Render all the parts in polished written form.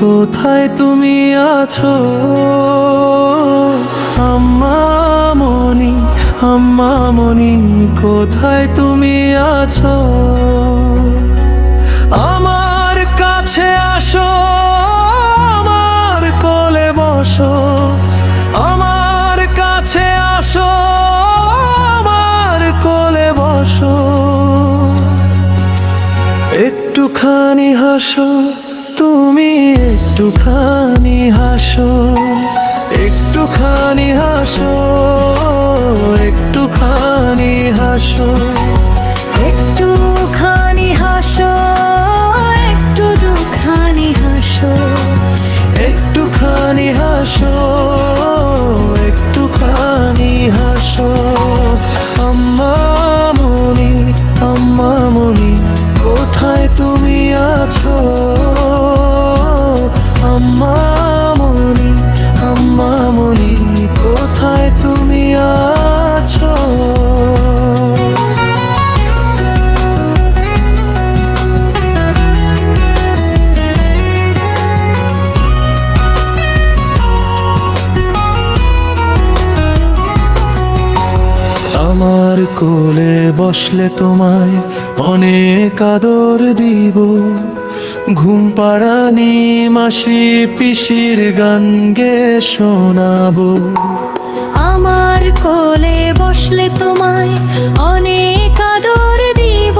কোথায় তুমি আছো? আম্মা মনি, আম্মা মনি, কোথায় তুমি আছো? আমার কাছে আসো, আমার কোলে বসো, আমার কাছে আসো, আমার কোলে বসো। একটুখানি হাসো, তুমি একটুখানি হাসো, একটুখানি হাসো, একটুখানি হাসো, একটুখানি হাসো, একটুখানি হাসো, একটুখানি হাসো, একটুখানি হাসো। আম্মা মনি, আম্মা মনি, কোথায় তুমি আছো? আম্মা মনি, আম্মা মনি, কোথায় তুমি আছো? আমার কোলে বসলে তোমায় অনেক আদর দিব, ঘুম পাড়ানি মাসি পিসির গান গে শোনাবো। আমার কোলে বসলে তোমায় অনেক আদর দিব,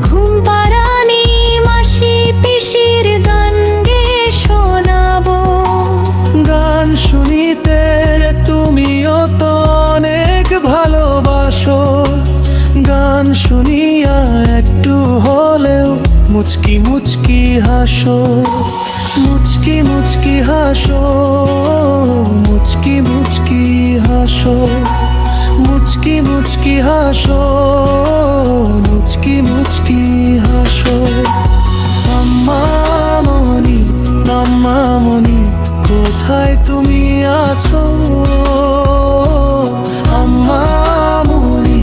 ঘুম পাড়ানি মাসি পিসির গান গে শোনাবো। গান শুনিতে তুমিও তো অনেক ভালোবাসো, গান শুনিয়া একটু হলেও মুচকি মুচকি হাসো, মুচকি মুচকি হাসো, মুচকি মুচকি হাসো, মুচকি মুচকি হাসো, মুচকি মুচকি হাসো। আম্মা মনি, আম্মা মনি, কোথায় তুমি আছো? আম্মা মনি,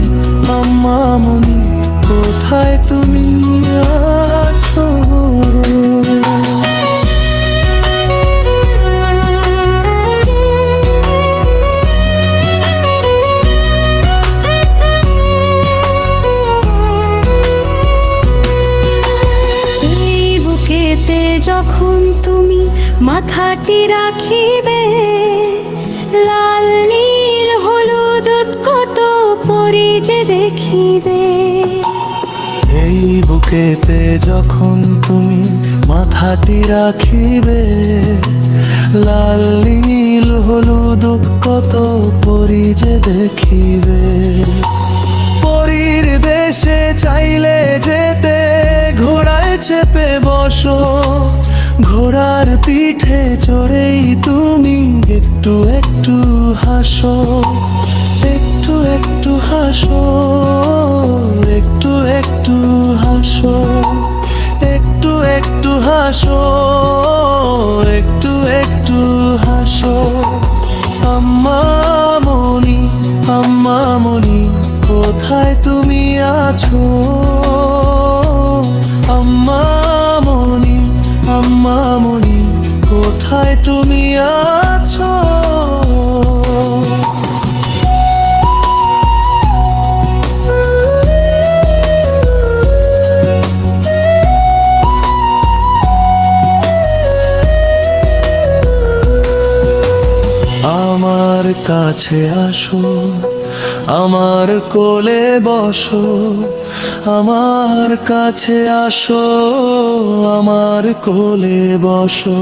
আম্মা মনি, কোথায় তুমি আছো? এই বুকেতে যখন তুমি মাথাটি রাখিবে, লাল নীল হলুদ কত পরি যে দেখিবে। এই বুকেতে যখন তুমি মাথাটি রাখিবে, লাল নীল হলুদ কত পরি যে দেখিবে। পরীর দেশে চাইলে যেতে ঘোড়ায় চেপে বসো, ঘোড়ার পিঠে চড়েই তুমি একটু একটু হাসো, একটু একটু হাসো, একটু একটু হাসো, একটু একটু হাসো, একটু একটু হাসো। আম্মা মনি, আম্মা মনি, কোথায় তুমি আছো? আম্মা মনি, আম্মা মনি, কোথায় তুমি আছো? আমার কাছে আসো, আমার কোলে বসো, আমার কাছে আসো, আমার কোলে বসো।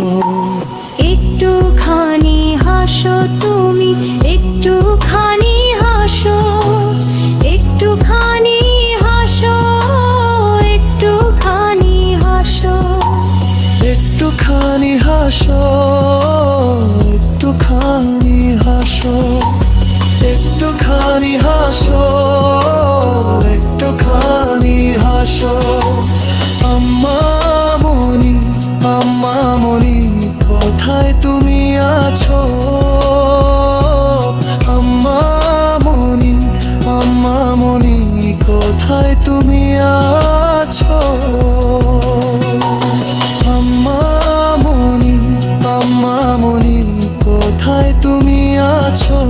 একটুখানি হাসো তুমি, একটুখানি হাসো, একটুখানি হাসো, একটুখানি হাসো, একটুখানি হাসো, একটুখানি হাসো, একটুখানি হাসো, একটুখানি হাসো। আম্মা মনি, আম্মা মনি, কোথায় তুমি আছো? আম্মা মনি, আম্মা মনি, কোথায় তুমি আছো? আম্মা মনি। মনি কোথায় তুমি আছো?